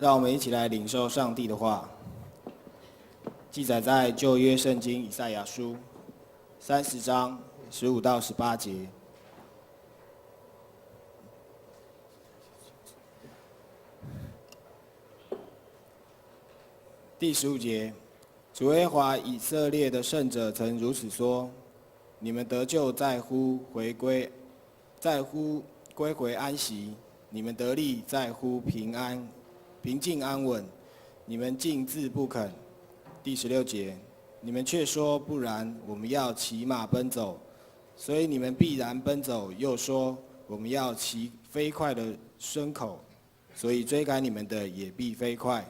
让我们一起来领受上帝的话，记载在旧约圣经以赛亚书30章15到18节。第15节，主耶和华以色列的圣者曾如此说：你们得救在乎归回安息；你们得力在乎平静安稳。你们竟自不肯。第16节，你们却说不然，我们要骑马奔走，所以你们必然奔走；又说我们要骑飞快的牲口，所以追赶你们的也必飞快。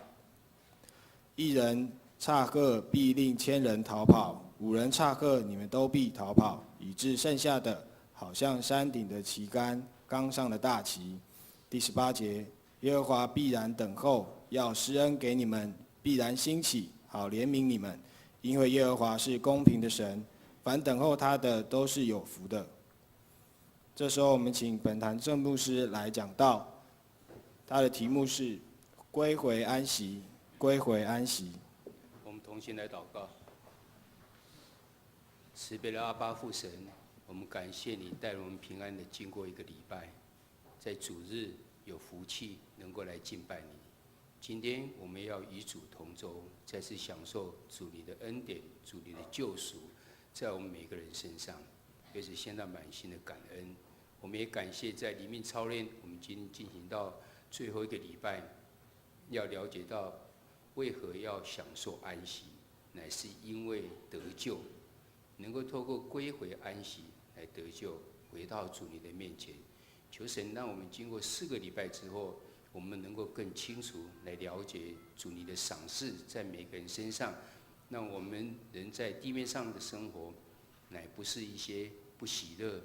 一人差个必令1000人逃跑，5人差个你们都必逃跑，以致剩下的好像山顶的旗杆，冈上的大旗。第18节，耶和华必然等候，要施恩给你们，必然兴起，好怜悯你们，因为耶和华是公平的神，凡等候他的都是有福的。这时候我们请本堂正牧师来讲道，他的题目是归回安息，归回安息。我们同心来祷告。慈悲的阿爸父神，我们感谢你带我们平安的经过一个礼拜，在主日有福气能够来敬拜你。今天我们要与主同舟，再次享受主你的恩典，主你的救赎，在我们每个人身上，也是献上满心的感恩。我们也感谢在灵命操练，我们今天进行到最后一个礼拜，要了解到为何要享受安息，乃是因为得救，能够透过归回安息来得救，回到主你的面前。求神让我们经过4个礼拜之后，我们能够更清楚来了解主你的赏赐在每个人身上，让我们人在地面上的生活，乃不是一些不喜乐、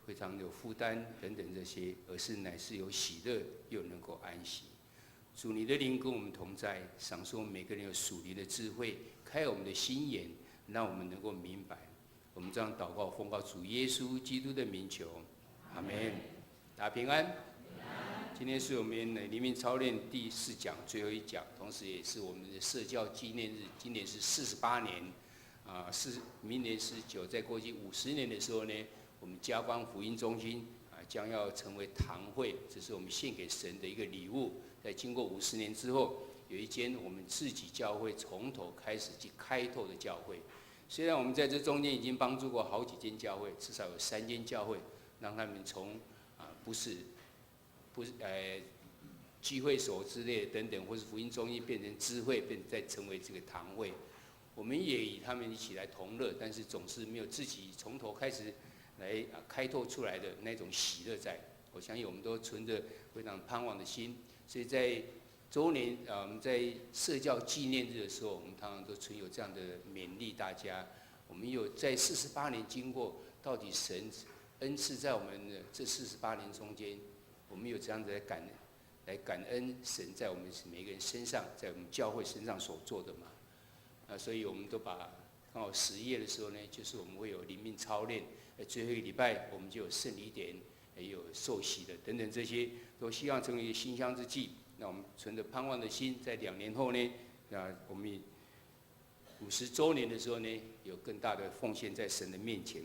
非常有负担等等这些，而是乃是有喜乐又能够安息。主你的灵跟我们同在，赏赐我们每个人有属灵的智慧，开我们的心眼，让我们能够明白。我们这样祷告，奉告主耶稣基督的名求，阿门。大家平安。今天是我们的灵命操练第4讲，最后一讲，同时也是我们的社教纪念日。今年是48年，明年19，在过去50年的时候呢，我们嘉邦福音中心将要成为堂会，这是我们献给神的一个礼物。在经过50年之后，有一间我们自己教会从头开始去开拓的教会。虽然我们在这中间已经帮助过好几间教会，至少有3间教会，让他们从不是聚会所之类等等，或是福音中心变成知会，再成为这个堂会。我们也与他们一起来同乐，但是总是没有自己从头开始来开拓出来的那种喜乐在。我相信我们都存着非常盼望的心，所以在周年我们在社教纪念日的时候，我们常常都存有这样的勉励大家。我们有在48年经过，到底神恩赐在我们的这48年中间，我们有这样的来感恩神在我们每个人身上，在我们教会身上所做的嘛。所以我们都把刚好10月的时候呢，就是我们会有灵命操练，最后一个礼拜我们就有圣礼典，也有受洗的等等，这些都希望成为一个馨香之祭。那我们存着盼望的心，在2年后呢，我们50周年的时候呢，有更大的奉献在神的面前。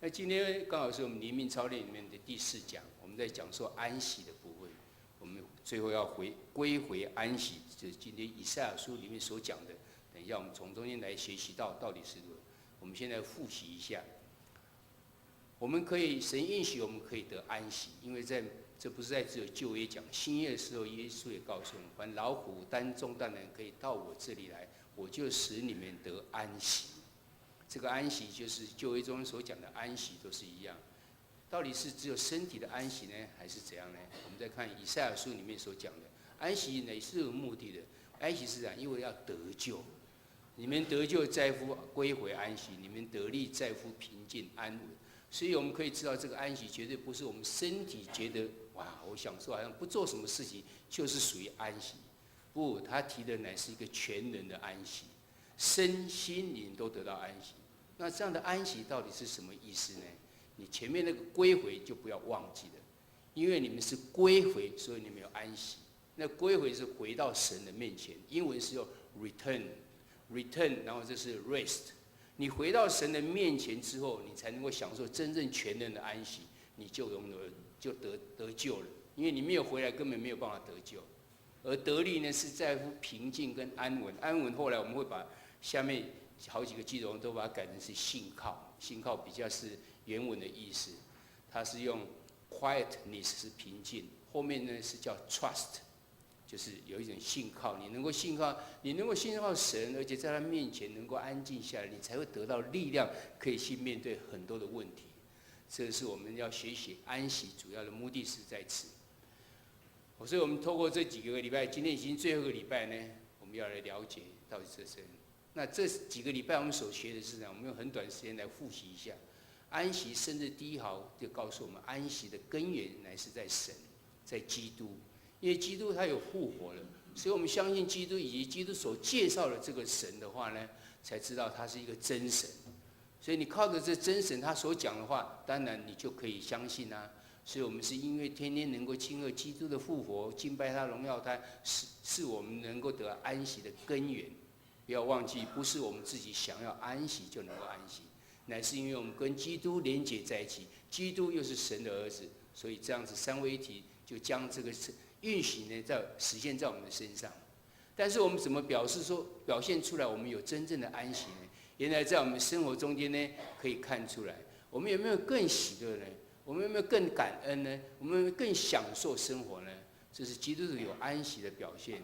那今天刚好是我们灵命操练里面的第4讲，我们在讲说安息的部分。我们最后要归回安息，就是今天以赛亚书里面所讲的。等一下我们从中间来学习到底是如何。我们现在复习一下，我们可以神应许我们可以得安息，因为这不是在只有旧约讲，新约的时候耶稣也告诉我们，凡劳苦担重担的人可以到我这里来，我就使你们得安息。这个安息就是旧约中所讲的安息，都是一样。到底是只有身体的安息呢，还是怎样呢？我们再看以赛亚书里面所讲的安息呢，是有目的的。安息是因为要得救，你们得救在乎归回安息，你们得力在乎平静安稳。所以我们可以知道，这个安息绝对不是我们身体觉得哇，我享受好像不做什么事情就是属于安息。不，他提的乃是一个全人的安息，身心灵都得到安息。那这样的安息到底是什么意思呢？你前面那个归回就不要忘记了，因为你们是归回，所以你们有安息。那归回是回到神的面前，英文是用 return，然后这是 rest。你回到神的面前之后，你才能够享受真正全人的安息，你就得救了。因为你没有回来，根本没有办法得救。而得力呢，是在乎平静跟安稳。安稳后来我们会把下面好几个句子，我们都把它改成是信靠。信靠比较是原文的意思，它是用 quietness 是平静，后面呢是叫 trust， 就是有一种信靠。你能够信靠神，而且在他面前能够安静下来，你才会得到力量，可以去面对很多的问题。这是我们要学习安息主要的目的是在此。所以我们透过这几个礼拜，今天已经最后一个礼拜呢，我们要来了解到底这神。那这几个礼拜我们所学的是什么？我们用很短时间来复习一下。安息甚至第一毫就告诉我们，安息的根源乃是在神，在基督。因为基督他有复活了，所以我们相信基督以及基督所介绍的这个神的话呢，才知道他是一个真神。所以你靠着这真神他所讲的话，当然你就可以相信啊。所以我们是因为天天能够亲和基督的复活，敬拜他、荣耀他，是我们能够得安息的根源。不要忘记，不是我们自己想要安息就能够安息，乃是因为我们跟基督连结在一起，基督又是神的儿子，所以这样子三位一体就将这个运行呢，实现在我们的身上。但是我们怎么表现出来我们有真正的安息呢？原来在我们生活中间呢，可以看出来，我们有没有更喜乐呢？我们有没有更感恩呢？我们有没有更享受生活呢？这是基督徒有安息的表现。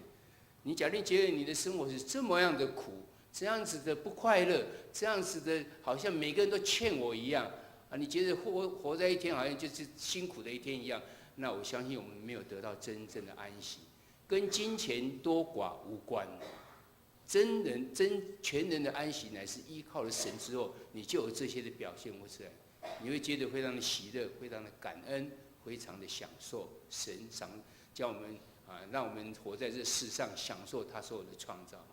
你假定觉得你的生活是这么样的苦，这样子的不快乐，这样子的好像每个人都欠我一样啊！你觉得活在一天好像就是辛苦的一天一样，那我相信我们没有得到真正的安息，跟金钱多寡无关。全人的安息乃是依靠了神之后，你就有这些的表现出来。你会觉得非常的喜乐，非常的感恩，非常的享受神叫我们让我们活在这世上，享受他所有的创造。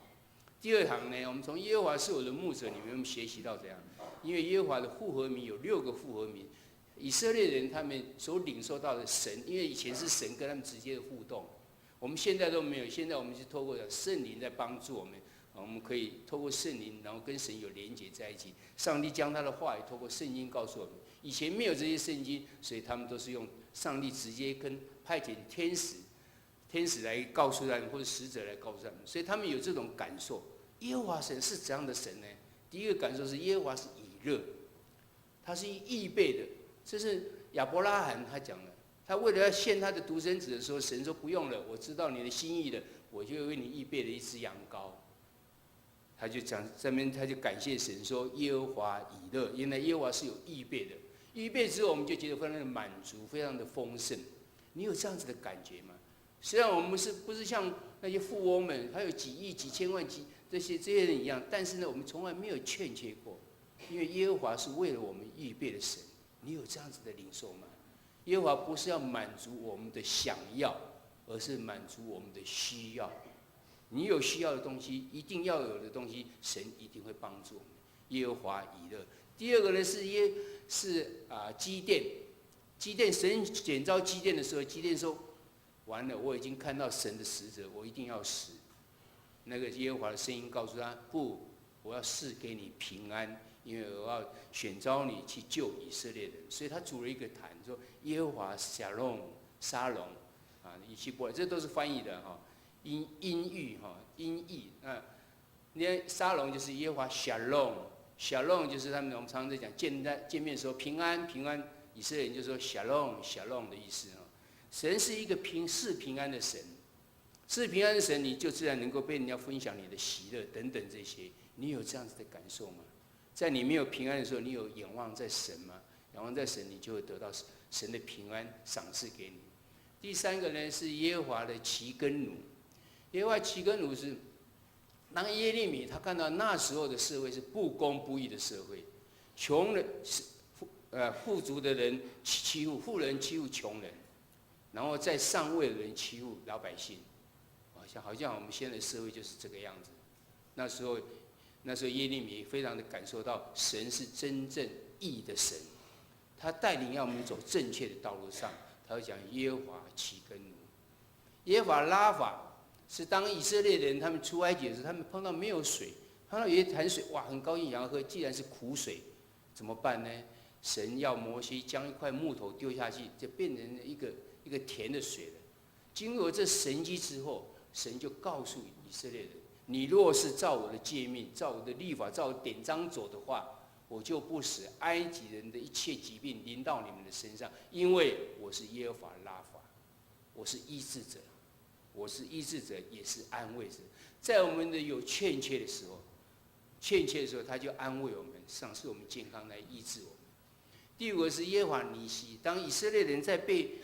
第二行呢，我们从耶和华是我的牧者，你们有没有学习到怎样？因为耶和华的复合民有6个复合民，以色列人他们所领受到的神，因为以前是神跟他们直接的互动，我们现在都没有。现在我们是透过圣灵在帮助我们。我们可以透过圣灵，然后跟神有连结在一起。上帝将他的话语透过圣经告诉我们。以前没有这些圣经，所以他们都是用上帝直接跟派遣天使来告诉他们，或者使者来告诉他们，所以他们有这种感受。耶和华神是怎样的神呢？第一个感受是耶和华是以勒，他是预备的。这是亚伯拉罕他讲的。他为了要献他的独生子的时候，神说不用了，我知道你的心意了，我就为你预备了一只羊羔。他就讲这边，他就感谢神说：“耶和华以勒。”原来耶和华是有预备的，预备之后我们就觉得非常的满足，非常的丰盛。你有这样子的感觉吗？虽然我们不是像那些富翁们，还有几亿、几千万、这些人一样，但是呢，我们从来没有欠缺过，因为耶和华是为了我们预备的神。你有这样子的领受吗？耶和华不是要满足我们的想要，而是满足我们的需要。你有需要的东西，一定要有的东西，神一定会帮助我们。耶和华以勒。第二个呢是基甸。基甸神选召基甸的时候，基甸说：“完了，我已经看到神的使者，我一定要死。”那个耶和华的声音告诉他：“不，我要赐给你平安，因为我要选召你去救以色列人。”所以他组了一个坛，说：“耶和华沙龙，以希伯来，这都是翻译的哈。音译那沙龙就是耶和华shalom 就是我们常常在讲见面的时候平安，以色列人就说 shalom 的意思啊。神是一个是平安的神，是平安的神，你就自然能够被人家分享你的喜乐等等这些。你有这样子的感受吗？在你没有平安的时候，你有仰望在神吗？仰望在神，你就会得到神的平安赏赐给你。第三个呢是耶和华的其根奴。耶和华其根奴是当耶利米他看到那时候的社会是不公不义的社会，穷人富足的人欺负富人，欺负穷人，然后在上位的人欺负老百姓，好像我们现在的社会就是这个样子。那时候耶利米非常的感受到神是真正义的神，他带领要我们走正确的道路上。他会讲耶和华其根奴。耶和华拉法是当以色列人他们出埃及的时候，他们碰到没有水，碰到有一潭水，哇，很高兴想要喝，既然是苦水，怎么办呢？神要摩西将一块木头丢下去，就变成一个甜的水了。经过这神迹之后，神就告诉以色列人：你若是照我的诫命、照我的律法、照我的典章走的话，我就不使埃及人的一切疾病临到你们的身上，因为我是耶和华拉法，我是医治者，我是医治者，也是安慰者。在我们的有欠缺的时候，他就安慰我们，赏赐我们健康来医治我们。第五个是耶和华尼西，当以色列人在被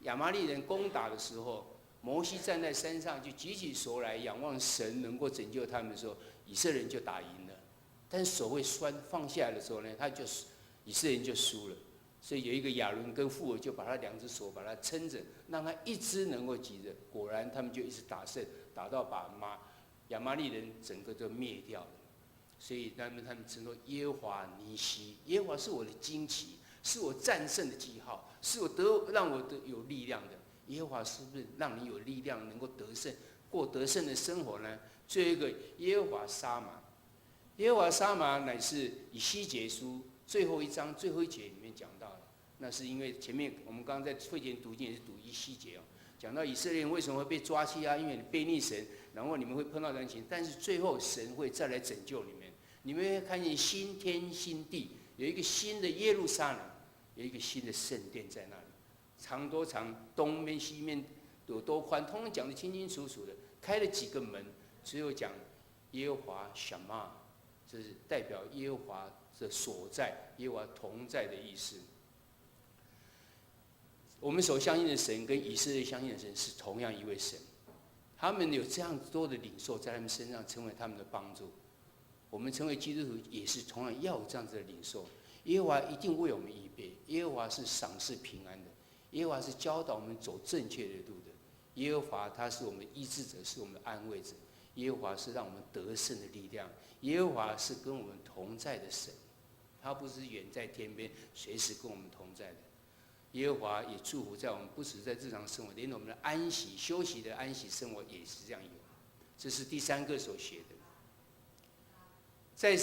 亚玛力人攻打的时候，摩西站在山上就举起手来仰望神能够拯救他们的时候，以色列人就打赢了。但是手会酸，放下来的时候呢，以色列人就输了。所以有一个亚伦跟富尔就把他两只手把他撑着，让他一只能够举着。果然他们就一直打胜，打到把亚玛力人整个都灭掉了。所以他们称作耶和华尼西，耶和华是我的旌旗，是我战胜的记号，是让我有力量的。耶和华是不是让你有力量，能够得胜，过得胜的生活呢？最后一个耶和华沙玛，耶和华沙玛乃是以西结书最后一章最后一节里面讲到的。那是因为前面我们刚刚在会前读经也是读以西结哦，讲到以色列人为什么会被抓去啊？因为你背逆神，然后你们会碰到人情，但是最后神会再来拯救你们。你们会看见新天新地，有一个新的耶路撒冷，有一个新的圣殿在那里，长多长，东面西面有多宽，通通讲得清清楚楚的。开了几个门，只有讲耶和华shammah，这是代表耶和华的所在，耶和华同在的意思。我们所相信的神跟以色列相信的神是同样一位神，他们有这样多的领受在他们身上，成为他们的帮助。我们成为基督徒也是同样要有这样子的领受。耶和华一定为我们预备，耶和华是赏赐平安的，耶和华是教导我们走正确的路的。耶和华他是我们的医治者，是我们的安慰者。耶和华是让我们得胜的力量。耶和华是跟我们同在的神，他不是远在天边，随时跟我们同在的。耶和华也祝福在我们不只在日常生活，连我们的安息、休息的安息生活也是这样有。这是第三课所写的。在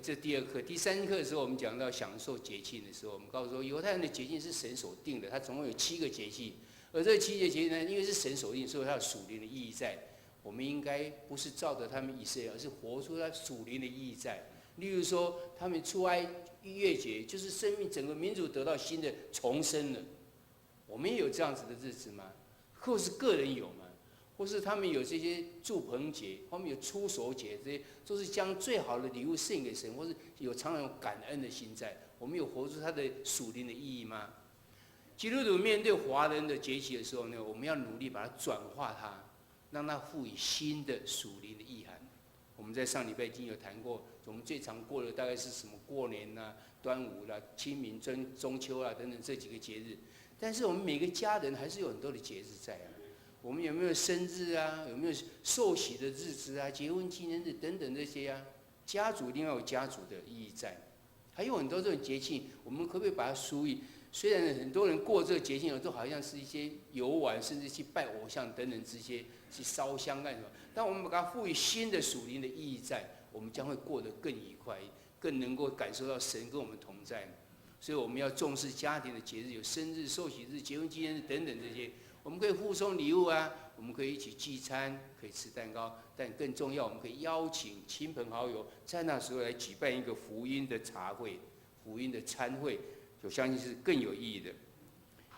这第二课、第三课的时候，我们讲到享受节庆的时候，我们告诉说，犹太人的节庆是神所定的，它总共有7个节庆，而这7个节庆呢，因为是神所定，所以它有属灵的意义在。我们应该不是照着他们以色列，而是活出它属灵的意义在。例如说，他们出埃越节，就是生命整个民族得到新的重生了。我们也有这样子的日子吗？或是个人有吗？或是他们有这些祝棚节，他们有出手节，这些都是将最好的礼物献给神，或是有常常有感恩的心在。我们有活出它的属灵的意义吗？基督徒面对华人的节气的时候呢，我们要努力把它转化它，让它赋予新的属灵的意涵。我们在上礼拜已经有谈过，我们最常过的大概是什么过年啦、端午啦、清明、中秋啦等等这几个节日。但是我们每个家人还是有很多的节日在啊。我们有没有生日啊？有没有受洗的日子啊？结婚纪念日等等这些啊？家族一定要有家族的意义在。还有很多这种节庆，我们可不可以把它疏于？虽然很多人过这个节庆，都好像是一些游玩，甚至去拜偶像等等这些，去烧香干什么？但我们把它赋予新的属灵的意义在，我们将会过得更愉快，更能够感受到神跟我们同在。所以我们要重视家庭的节日，有生日、受洗日、结婚纪念日等等这些。我们可以互送礼物啊，我们可以一起聚餐，可以吃蛋糕，但更重要，我们可以邀请亲朋好友，在那时候来举办一个福音的茶会、福音的餐会，我相信是更有意义的。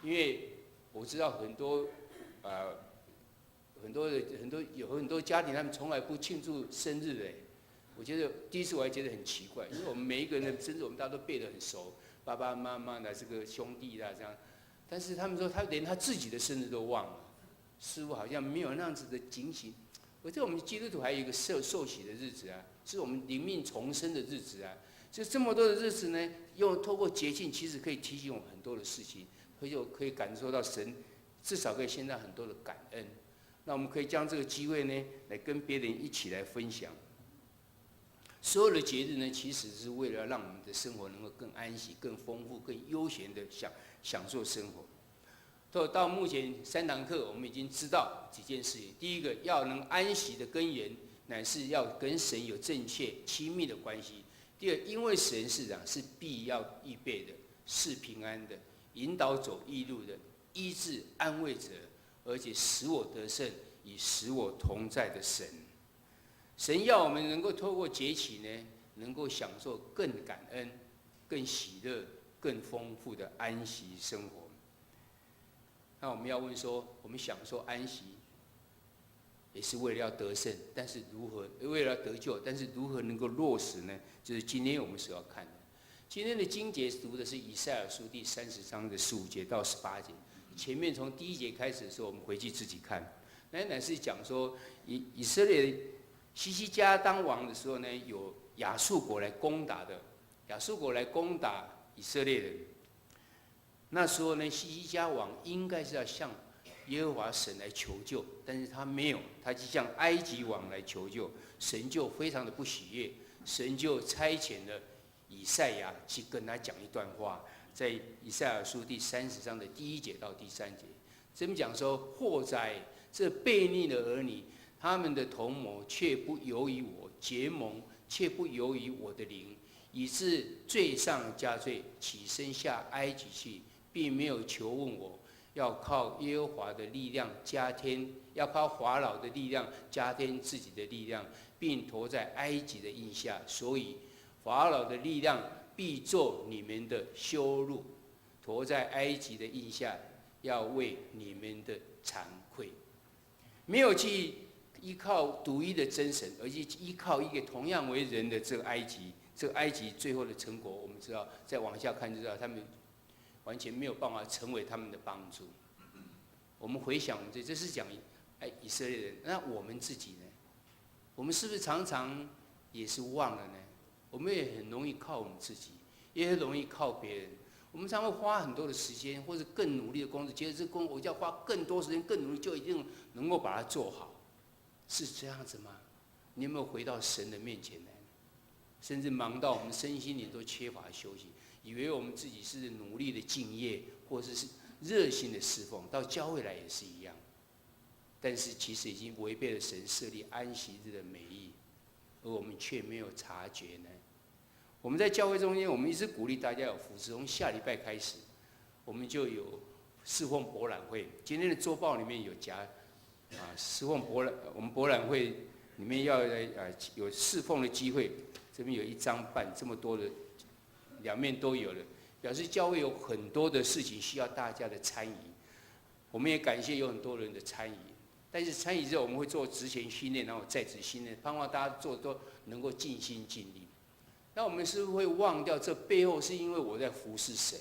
因为我知道很多很多家庭他们从来不庆祝生日的。我觉得第一次我还觉得很奇怪，因为我们每一个人的生日我们大家都背得很熟，爸爸妈妈的这个兄弟啦这样。但是他们说，他连他自己的生日都忘了，似乎好像没有那样子的警醒。而且我们基督徒还有一个受洗的日子啊，是我们灵命重生的日子啊。就这么多的日子呢，透过节庆，其实可以提醒我们很多的事情，可以感受到神，至少可以献上很多的感恩。那我们可以将这个机会呢，来跟别人一起来分享。所有的节日呢，其实是为了让我们的生活能够更安息、更丰富、更悠闲的享受生活。到目前3堂课，我们已经知道几件事情。第一个，要能安息的根源，乃是要跟神有正确亲密的关系。第二，因为神是必要预备的，是平安的，引导走义路的，医治安慰者，而且使我得胜，以使我同在的神。神要我们能够透过节期呢，能够享受更感恩、更喜乐、更丰富的安息生活。那我们要问说，我们享受安息，也是为了要得胜，但是为了要得救，但是如何能够落实呢？就是今天我们所要看的。今天的经节读的是以赛亚书第30章的15节到18节。前面从第1节开始的时候，我们回去自己看。乃是讲说，以色列西西家当王的时候呢，有亚述国来攻打的，亚述国来攻打以色列人。那时候呢，西西家王应该是要向耶和华神来求救，但是他没有，他就向埃及王来求救，神就非常的不喜悦，神就差遣了以赛亚去跟他讲一段话，在以赛亚书第30章的第1节到第3节，这边讲说：祸哉，这悖逆的儿女，他们的同谋却不由于我，结盟却不由于我的灵，以致罪上加罪，起身下埃及去，并没有求问我。要靠耶和华的力量加添，要靠法老的力量加添自己的力量，并投在埃及的印下。所以法老的力量必做你们的羞辱，投在埃及的印下，要为你们的惭愧。没有去依靠独一的真神，而是依靠一个同样为人的这个埃及。这个埃及最后的成果，我们知道，再往下看就知道，他们完全没有办法成为他们的帮助。我们回想，这是讲以色列人，那我们自己呢？我们是不是常常也是忘了呢？我们也很容易靠我们自己，也很容易靠别人。我们常会花很多的时间，或者更努力的工作，觉得这工我就要花更多时间、更努力，就一定能够把它做好，是这样子吗？你有没有回到神的面前来？甚至忙到我们身心灵都缺乏休息，以为我们自己是努力的敬业，或者是热心的侍奉，到教会来也是一样。但是其实已经违背了神设立安息日的美意，而我们却没有察觉呢。我们在教会中间，我们一直鼓励大家有服事，从下礼拜开始，我们就有侍奉博览会。今天的周报里面有夹侍奉我们博览会里面要有侍奉的机会。这边有1张半，这么多的，两面都有了，表示教会有很多的事情需要大家的参与。我们也感谢有很多人的参与，但是参与之后我们会做职前训练，然后在职训练，盼望大家做都能够尽心尽力。那我们是不是会忘掉这背后是因为我在服侍神？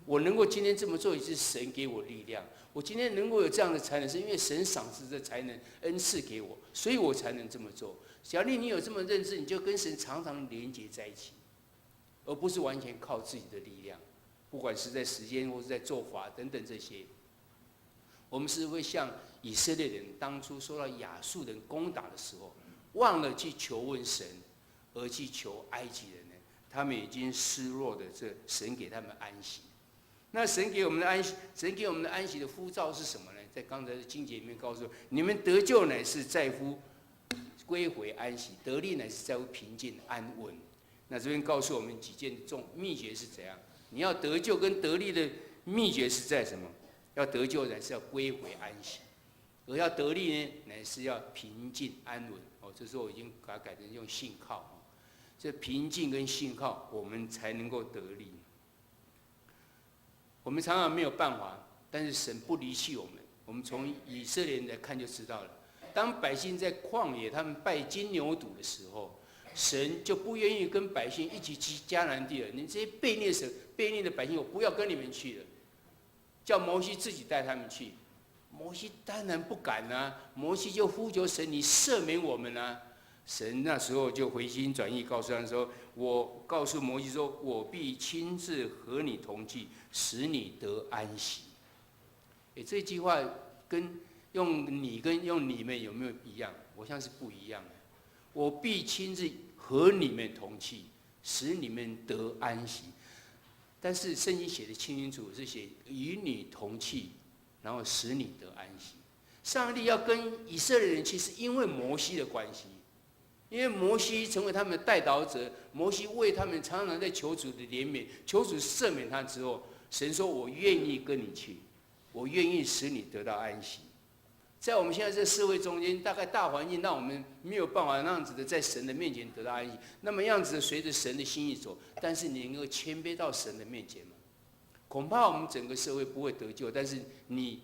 我能够今天这么做，也是神给我力量。我今天能够有这样的才能，是因为神赏赐这才能恩赐给我，所以我才能这么做。假如你有这么认知，你就跟神常常连结在一起，而不是完全靠自己的力量，不管是在时间或是在做法等等这些。我们是会像以色列人当初受到亚述人攻打的时候，忘了去求问神，而去求埃及人呢？他们已经失落的这神给他们安息。那神给我们的安息的呼召是什么呢？在刚才的经节里面告诉你们，得救乃是在乎归回安息，得力乃是在乎平静安稳。那这边告诉我们几件秘诀是怎样？你要得救跟得力的秘诀是在什么？要得救乃是要归回安息，而要得力呢，乃是要平静安稳。这时候我已经把它改成用信靠。这平静跟信靠，我们才能够得力。我们常常没有办法，但是神不离弃我们。我们从以色列人来看就知道了。当百姓在旷野他们拜金牛犊的时候，神就不愿意跟百姓一起去迦南地了。你这些悖逆的百姓，我不要跟你们去了，叫摩西自己带他们去。摩西当然不敢啊，摩西就呼求神，你赦免我们啊。神那时候就回心转意，告诉他说：“我告诉摩西说，我必亲自和你同去，使你得安息。”这句话跟用你跟用你们有没有一样？我想是不一样的。我必亲自和你们同去，使你们得安息。但是圣经写的清清楚楚，是写与你同去，然后使你得安息。上帝要跟以色列人，其实因为摩西的关系，因为摩西成为他们的代祷者，摩西为他们常常在求主的怜悯，求主赦免他之后，神说：“我愿意跟你去，我愿意使你得到安息。”在我们现在这个社会中间，大概大环境让我们没有办法那样子的在神的面前得到安息，那么样子的随着神的心意走，但是你能够谦卑到神的面前吗？恐怕我们整个社会不会得救，但是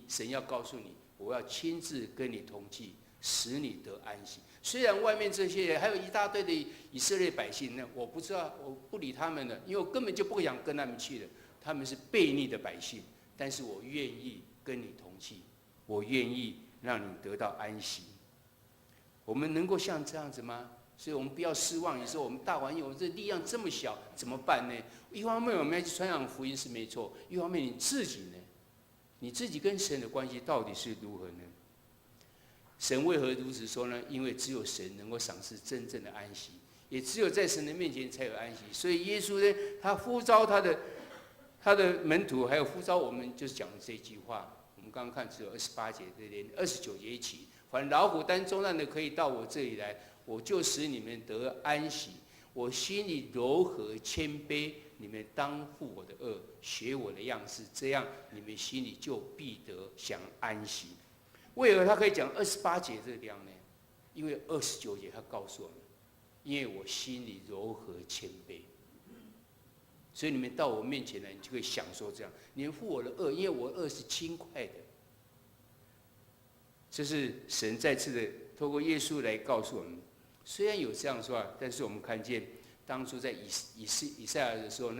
神要告诉你，我要亲自跟你同去，使你得安息。虽然外面这些人还有一大堆的以色列百姓呢，我不知道，我不理他们了，因为我根本就不想跟他们去的，他们是悖逆的百姓，但是我愿意跟你同去，我愿意让你得到安息。我们能够像这样子吗？所以我们不要失望。你说我们大环境，我们这力量这么小，怎么办呢？一方面我们要去传扬福音是没错，一方面你自己呢？你自己跟神的关系到底是如何呢？神为何如此说呢？因为只有神能够赏赐真正的安息，也只有在神的面前才有安息。所以耶稣呢，他呼召他的门徒，还有呼召我们，就是讲这句话。我们刚刚看只有28节，连29节一起。凡劳苦担重担的，可以到我这里来，我就使你们得安息。我心里柔和谦卑，你们当负我的恶，学我的样式，这样你们心里就必得享安息。为何他可以讲28节这个量呢？因为29节他告诉我们，因为我心里柔和谦卑，所以你们到我面前来，你就可以享受这样。你们负我的恶，因为我的恶是轻快的。这是神再次的透过耶稣来告诉我们。虽然有这样说，但是我们看见当初在以赛亚的时候，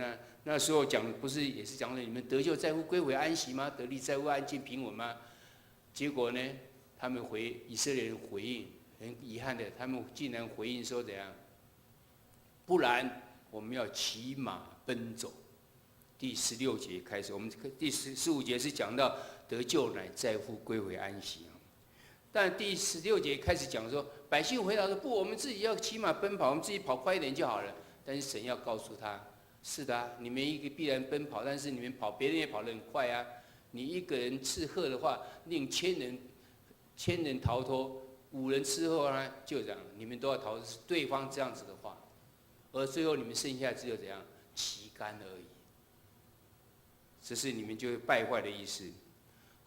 那时候讲不是也是讲了你们得救在乎归回安息吗？得力在乎安静平稳吗？结果呢，他们以色列人回应，很遗憾的，他们竟然回应说怎样？不然我们要骑马奔走。第16节开始，我们第15节是讲到得救乃在乎归回安息。但第16节开始讲说，百姓回答说：“不，我们自己要骑马奔跑，我们自己跑快一点就好了。”但是神要告诉他：“是的啊，你们一个必然奔跑，但是你们跑，别人也跑得很快啊。你一个人斥喝的话，令千人逃脱，5人斥喝呢，就这样，你们都要逃。是对方这样子的话，而最后你们剩下只有怎样旗杆而已。这是你们就会败坏的意思。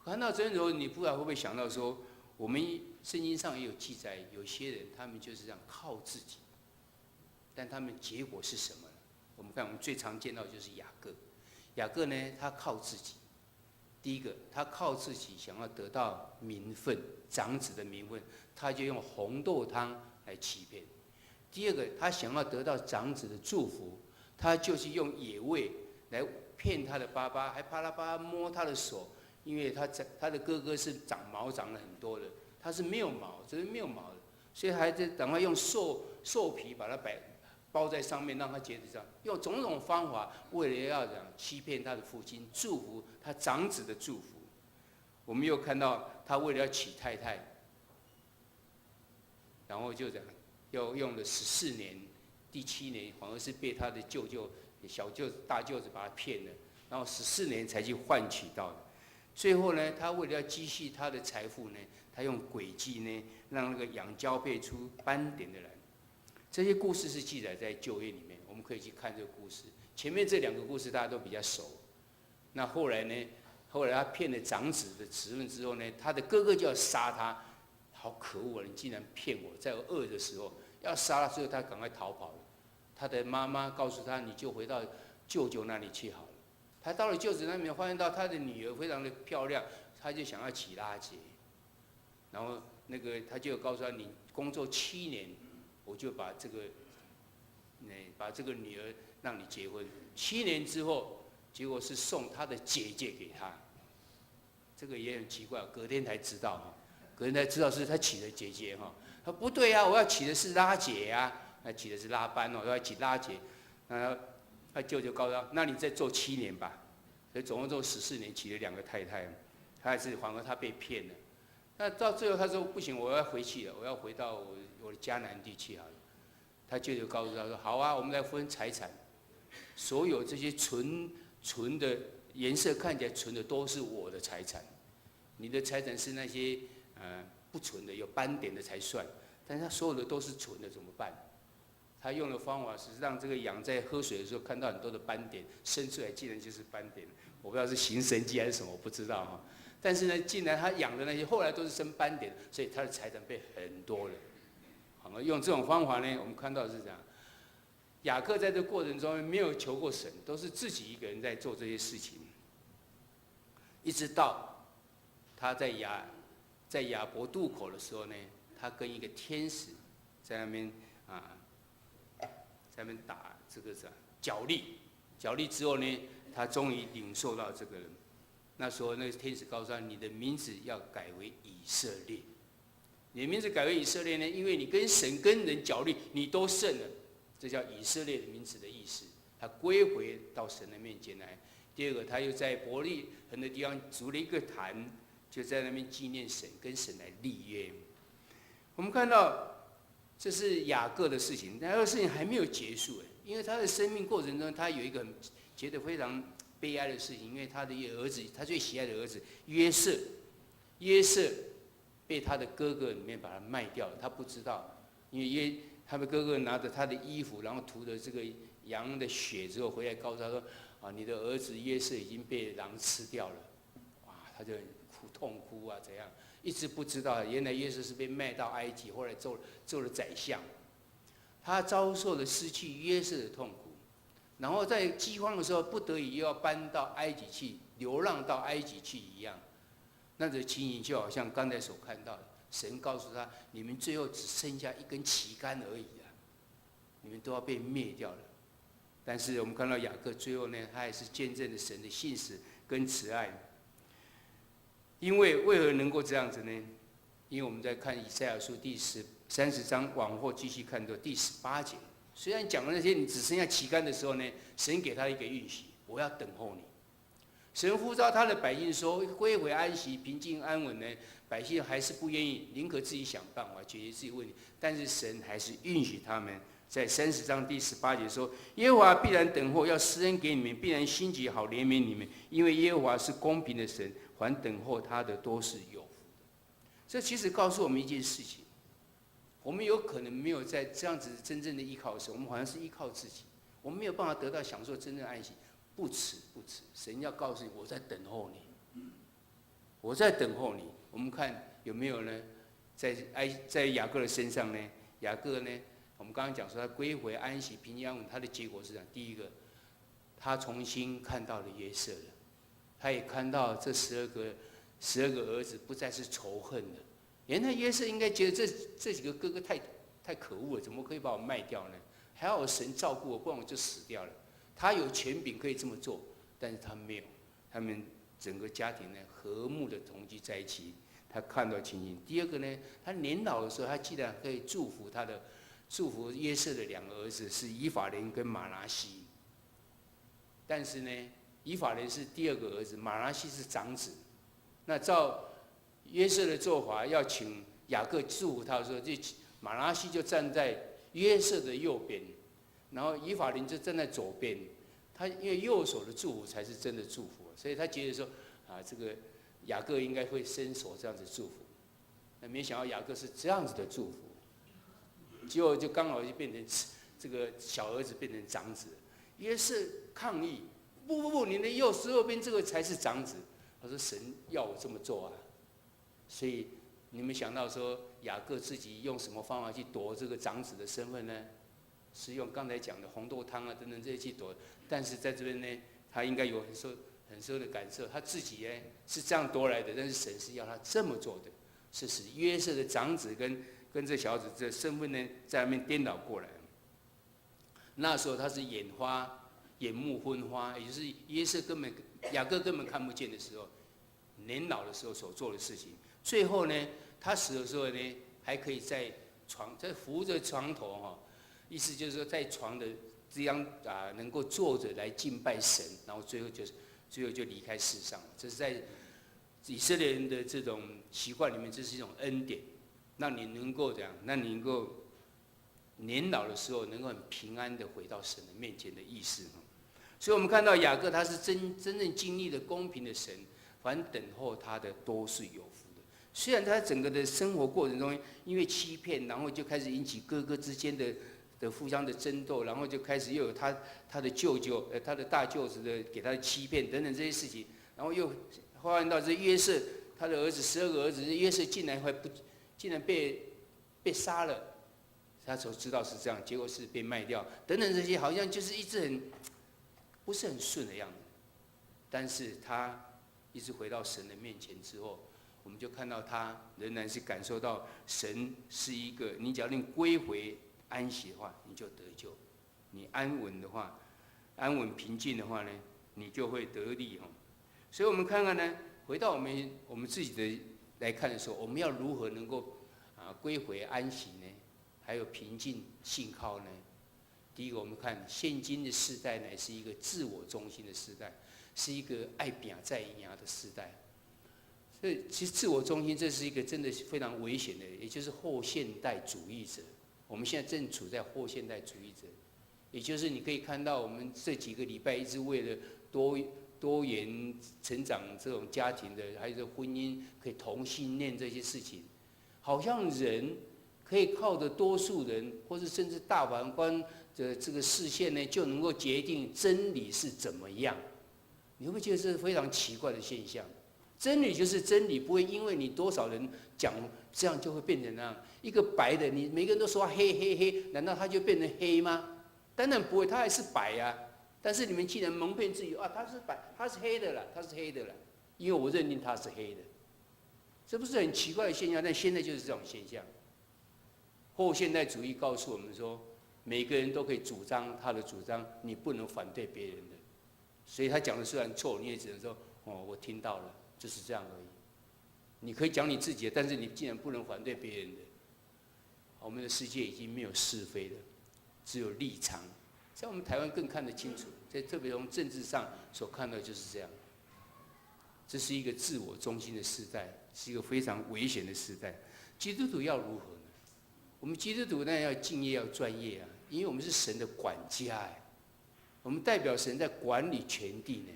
看到这种，你不知道会不会想到说？”我们圣经上也有记载，有些人他们就是这样靠自己，但他们结果是什么呢？我们看我们最常见到就是雅各。雅各呢，他靠自己。第一个，他靠自己想要得到名分，长子的名分，他就用红豆汤来欺骗。第二个，他想要得到长子的祝福，他就是用野味来骗他的爸爸，还怕他爸爸摸他的手。因为他的哥哥是长毛长了很多的，他是没有毛，这是没有毛的，所以还在赶快用兽皮把它包在上面，让他结子上，用种种方法，为了要欺骗他的父亲，祝福他长子的祝福。我们又看到他为了要娶太太，然后就要用了14年，第7年反而是被他的舅舅、小舅子、大舅子把他骗了，然后14年才去换取到的。最后呢，他为了要积蓄他的财富呢，他用诡计呢，让那个养交配出斑点的人。这些故事是记载在旧约里面，我们可以去看这个故事。前面这2个故事大家都比较熟。那后来呢，他骗了长子的职分之后呢，他的哥哥就要杀他，好可恶啊！你竟然骗我，在我饿的时候要杀他，所以他赶快逃跑了。他的妈妈告诉他，你就回到舅舅那里去好了。他到了舅子那边，发现到他的女儿非常的漂亮，他就想要娶拉结，然后他就告诉他，你工作7年，我就把这个女儿让你结婚。7年之后，结果是送他的姐姐给他，这个也很奇怪，隔天才知道是他娶的姐姐哈。他不对啊，我要娶的是拉结啊，他娶的是拉班哦，我要娶拉结，他舅舅告诉他：“那你再做7年吧。”所以总共做14年，娶了2个太太，他还是反而他被骗了。那到最后他说：“不行，我要回去了，我要回到我的迦南地去好了。”他舅舅告诉他说：“好啊，我们来分财产，所有这些纯的颜色看起来纯的都是我的财产，你的财产是那些不纯的、有斑点的才算，但是他所有的都是纯的，怎么办？他用的方法是让这个羊在喝水的时候看到很多的斑点，生出来竟然就是斑点。我不知道是行神迹还是什么，我不知道哈。但是呢，竟然他养的那些后来都是生斑点，所以他的财产被很多了。好，用这种方法呢，我们看到的是这样。雅各在这过程中没有求过神，都是自己一个人在做这些事情，一直到他在亚伯渡口的时候呢，他跟一个天使在那边在那边打这个角力，角力之后呢，他终于领受到这个人。那时候那个天使告诉他：“你的名字要改为以色列。你的名字改为以色列呢，因为你跟神跟人角力，你都胜了，这叫以色列的名字的意思。他归回到神的面前来。第二个，他又在伯利恒的地方筑了一个坛，就在那边纪念神，跟神来立约。我们看到这是雅各的事情，但这个事情还没有结束因为他的生命过程中，他有一个觉得非常悲哀的事情，因为他的儿子，他最喜爱的儿子约瑟被他的哥哥里面把他卖掉了，他不知道，因为他的哥哥拿着他的衣服，然后涂了这个羊的血之后，回来告诉他说：“你的儿子约瑟已经被狼吃掉了。”哇，他就很痛哭啊，怎样？一直不知道，原来约瑟是被卖到埃及，后来做了宰相，他遭受了失去约瑟的痛苦。然后在饥荒的时候，不得已又要搬到埃及去，流浪到埃及去一样。那个情形就好像刚才所看到的，神告诉他：“你们最后只剩下一根旗杆而已啊，你们都要被灭掉了。”但是我们看到雅各最后呢，他还是见证了神的信实跟慈爱。因为为何能够这样子呢？因为我们在看以赛亚书第30章往后继续看到第18节。虽然讲了那些你只剩下旗杆的时候呢，神给他一个允许：我要等候你。神呼召他的百姓说：归回安息、平静安稳呢，百姓还是不愿意，宁可自己想办法解决自己问题。但是神还是允许他们，在30章第18节说：耶和华必然等候，要施恩给你们，必然兴起好怜悯你们，因为耶和华是公平的神，凡等候他的都是有福的。这其实告诉我们一件事情。我们有可能没有在这样子真正的依靠的时候，我们好像是依靠自己，我们没有办法得到享受真正的安息。不迟，神要告诉你，我在等候你，我在等候你。我们看有没有呢？在雅各的身上呢？雅各呢？我们刚刚讲说他归回安息、平静安稳，他的结果是这样：第一个，他重新看到了约瑟了，他也看到这12个儿子不再是仇恨的。原来约瑟应该觉得这几个哥哥太可恶了，怎么可以把我卖掉呢？还要有神照顾我，不然我就死掉了。他有权柄可以这么做，但是他没有。他们整个家庭呢和睦的同居在一起，他看到情形。第二个呢，他年老的时候，他既然可以祝福约瑟的2个儿子是以法莲跟马拿西，但是呢，以法莲是第2个儿子，马拿西是长子。那照约瑟的做法，要请雅各祝福他的时候，马拿西就站在约瑟的右边，然后以法莲就站在左边。他因为右手的祝福才是真的祝福，所以他觉得说这个雅各应该会伸手这样子祝福。那没想到雅各是这样子的祝福，结果就刚好就变成这个小儿子变成长子。约瑟抗议：不，你的右边这个才是长子。他说：神要我这么做啊。所以你们想到说雅各自己用什么方法去夺这个长子的身份呢？是用刚才讲的红豆汤等等这些去夺。但是在这边呢，他应该有很深的感受，他自己呢是这样夺来的，但是神是要他这么做的，是使约瑟的长子跟这小子这身份呢在那边颠倒过来。那时候他是眼目昏花，也就是雅各根本看不见的时候，年老的时候所做的事情。最后呢，他死的时候呢，还可以在扶着床头意思就是说在床的这样能够坐着来敬拜神，然后最后就离开世上了。这是在以色列人的这种习惯里面，这是一种恩典，让你能够让你能够年老的时候能够很平安的回到神的面前的意思。所以我们看到雅各他是真正经历了公平的神，凡等候他的都是有福的。虽然他整个的生活过程中，因为欺骗，然后就开始引起哥哥之间的互相的争斗，然后就开始又有他的舅舅，他的大舅子的给他的欺骗等等这些事情，然后又发展到这约瑟他的儿子12个儿子，约瑟竟然被杀了。他所知道是这样，结果是被卖掉，等等这些，好像就是一直不是很顺的样子。但是他一直回到神的面前之后，我们就看到他仍然是感受到神是一个，你只要你归回安息的话，你就得救；你安稳的话，安稳平静的话呢，你就会得力哈。所以我们看看呢，回到我们自己的来看的时候，我们要如何能够归回安息呢？还有平静信靠呢？第一个，我们看现今的世代呢，是一个自我中心的时代，是一个爱拼在赢的时代。所以，其实自我中心这是一个真的非常危险的，也就是后现代主义者。我们现在正处在后现代主义者，也就是你可以看到，我们这几个礼拜一直为了多元成长这种家庭的，还有婚姻可以同性恋这些事情，好像人可以靠着多数人，或者甚至大法官的这个视线呢，就能够决定真理是怎么样。你会不会觉得这是非常奇怪的现象？真理就是真理，不会因为你多少人讲这样就会变成那样。一个白的，你每个人都说黑黑黑，难道他就变成黑吗？当然不会，他还是白呀。但是你们既然蒙骗自己他是白，他是黑的了，他是黑的了，因为我认定他是黑的，这不是很奇怪的现象？但现在就是这种现象。后现代主义告诉我们说，每个人都可以主张他的主张，你不能反对别人的。所以他讲的虽然错，你也只能说我听到了，就是这样而已。你可以讲你自己的，但是你竟然不能反对别人的。我们的世界已经没有是非了，只有立场。在我们台湾更看得清楚，在特别从政治上所看到的就是这样。这是一个自我中心的时代，是一个非常危险的时代。基督徒要如何？我们基督徒呢要敬业要专业啊，因为我们是神的管家哎，我们代表神在管理全地呢。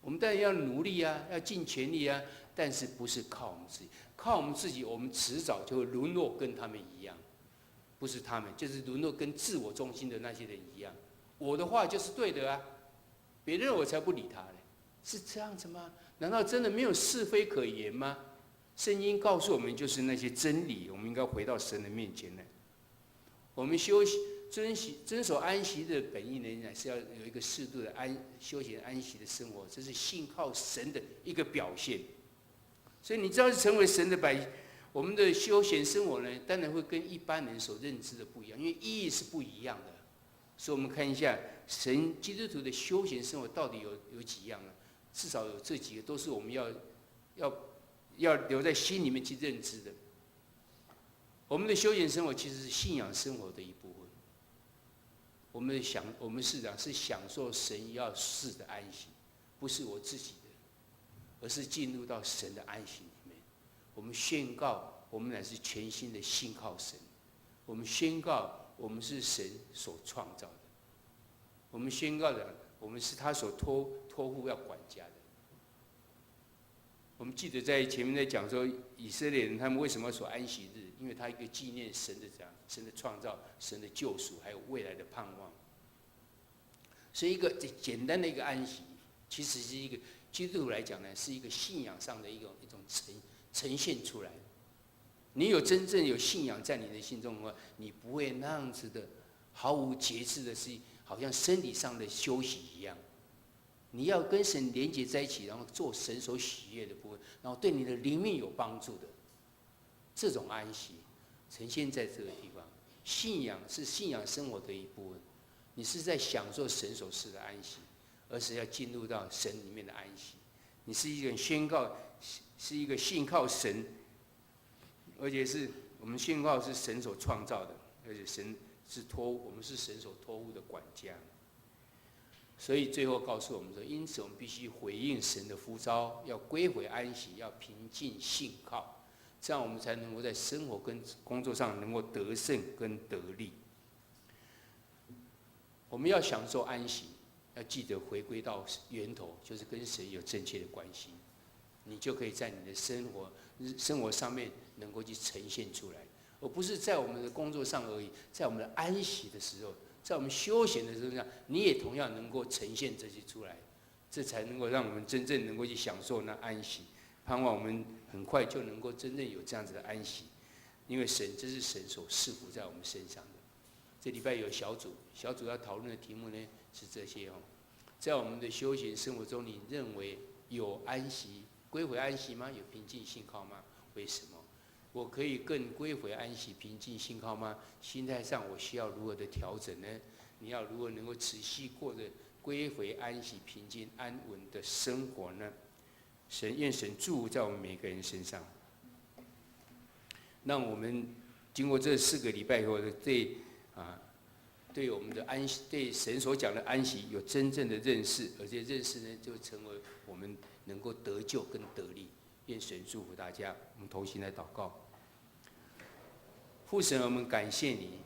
我们当然要努力啊，要尽全力啊，但是不是靠我们自己？靠我们自己，我们迟早就会沦落跟他们一样，不是他们，就是沦落跟自我中心的那些人一样。我的话就是对的啊，别人我才不理他呢，是这样子吗？难道真的没有是非可言吗？圣经告诉我们，就是那些真理，我们应该回到神的面前来。我们遵守安息的本意呢，是要有一个适度的休闲安息的生活，这是信靠神的一个表现。所以你知道，成为神的百姓，我们的休闲生活呢，当然会跟一般人所认知的不一样，因为意义是不一样的。所以我们看一下神基督徒的休闲生活到底有几样呢？至少有这几个都是我们要留在心里面去认知的。我们的休闲生活其实是信仰生活的一部分。我们是享受神要赐的安息，不是我自己的，而是进入到神的安息里面。我们宣告，我们乃是全心的信靠神。我们宣告，我们是神所创造的。我们宣告的，我们是他所托付要管家的。我们记得在前面在讲说，以色列人他们为什么要守安息日？因为他一个纪念神的神的创造、神的救赎，还有未来的盼望。所以一个简单的一个安息，其实是一个基督徒来讲呢，是一个信仰上的一种呈现出来。你有真正有信仰在你的心中的话，你不会那样子的毫无节制的，是好像身体上的休息一样。你要跟神连结在一起，然后做神所喜悦的部分，然后对你的灵命有帮助的这种安息，呈现在这个地方。信仰是信仰生活的一部分，你是在享受神所赐的安息，而是要进入到神里面的安息。你是一个宣告，是一个信靠神，而且是我们宣告是神所创造的，而且神是我们是神所托付的管家。所以最后告诉我们说，因此我们必须回应神的呼召，要归回安息，要平静信靠，这样我们才能够在生活跟工作上能够得胜跟得力。我们要享受安息，要记得回归到源头，就是跟神有正确的关系。你就可以在你的生活上面能够去呈现出来，而不是在我们的工作上而已，在我们的安息的时候，在我们休闲的时候上，你也同样能够呈现这些出来，这才能够让我们真正能够去享受那安息。盼望我们很快就能够真正有这样子的安息，因为这是神所赐福在我们身上的。这礼拜有小组要讨论的题目呢是这些哦。在我们的修行生活中，你认为有安息、归回安息吗？有平静信靠吗？为什么？我可以更归回安息、平静信靠吗？心态上我需要如何的调整呢？你要如何能够持续过着归回安息、平静安稳的生活呢？愿神祝福在我们每个人身上，让我们经过这4个礼拜以后的对我们的安息，对神所讲的安息有真正的认识，而且认识呢，就成为我们能够得救跟得力。愿神祝福大家，我们同心来祷告。父神，我们感谢你，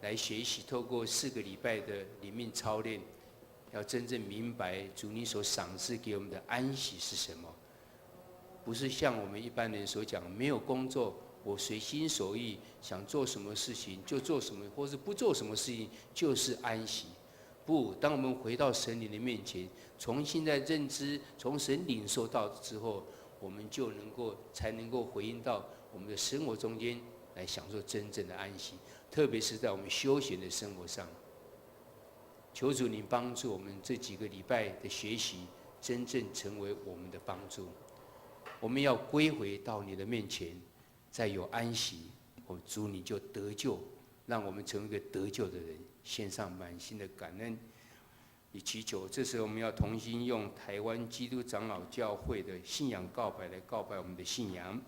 来学习透过4个礼拜的灵命操练，要真正明白主你所赏赐给我们的安息是什么。不是像我们一般人所讲，没有工作，我随心所欲，想做什么事情就做什么，或是不做什么事情就是安息。不，当我们回到神灵的面前，重新在认知，从神领受到之后，我们才能够回应到我们的生活中间来享受真正的安息，特别是在我们休闲的生活上。求主你帮助我们这几个礼拜的学习，真正成为我们的帮助。我们要归回到你的面前，再有安息，主你就得救，让我们成为一个得救的人，献上满心的感恩与祈求。这时候我们要同心用台湾基督长老教会的信仰告白来告白我们的信仰。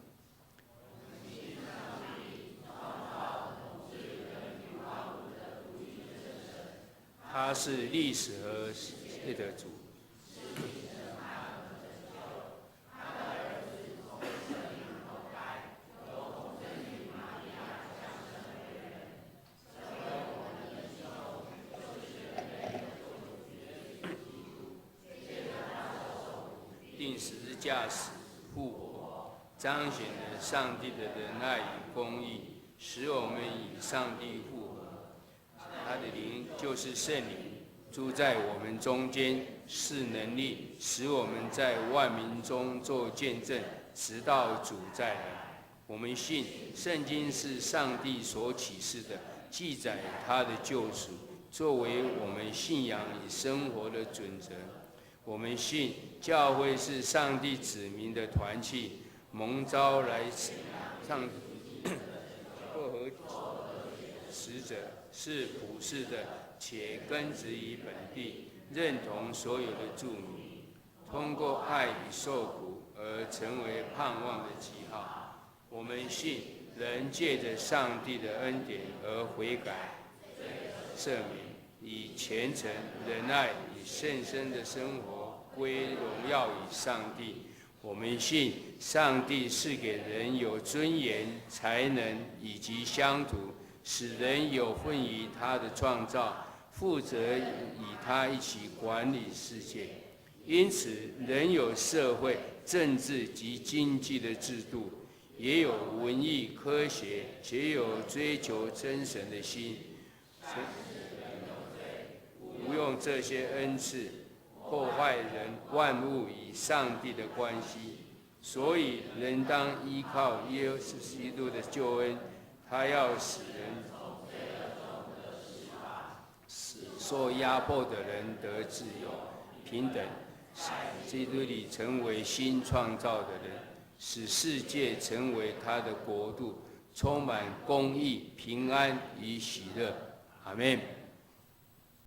他是历史和世界的主。定十字架死复活，彰显了上帝的仁爱与公义，使我们与上帝复合。他的灵就是圣灵，住在我们中间，是能力，使我们在万民中做见证，直到主再来。我们信圣经是上帝所启示的，记载他的救赎，作为我们信仰与生活的准则。我们信教会是上帝子民的团契，蒙召来上或和使者，是普世的，且根植于本地，认同所有的住民，通过爱与受苦而成为盼望的记号。我们信人借着上帝的恩典而悔改赦免，以虔诚、仁爱与献身的生活归荣耀与上帝。我们信上帝是给人有尊严、才能以及乡土，使人有份于他的创造，负责与他一起管理世界。因此，人有社会、政治及经济的制度，也有文艺、科学，且有追求真神的心。不用这些恩赐破坏人万物与上帝的关系，所以人当依靠耶稣基督的救恩，他要使人使受压迫的人得自由、平等，使基督里成为新创造的人，使世界成为他的国度，充满公义、平安与喜乐。阿们。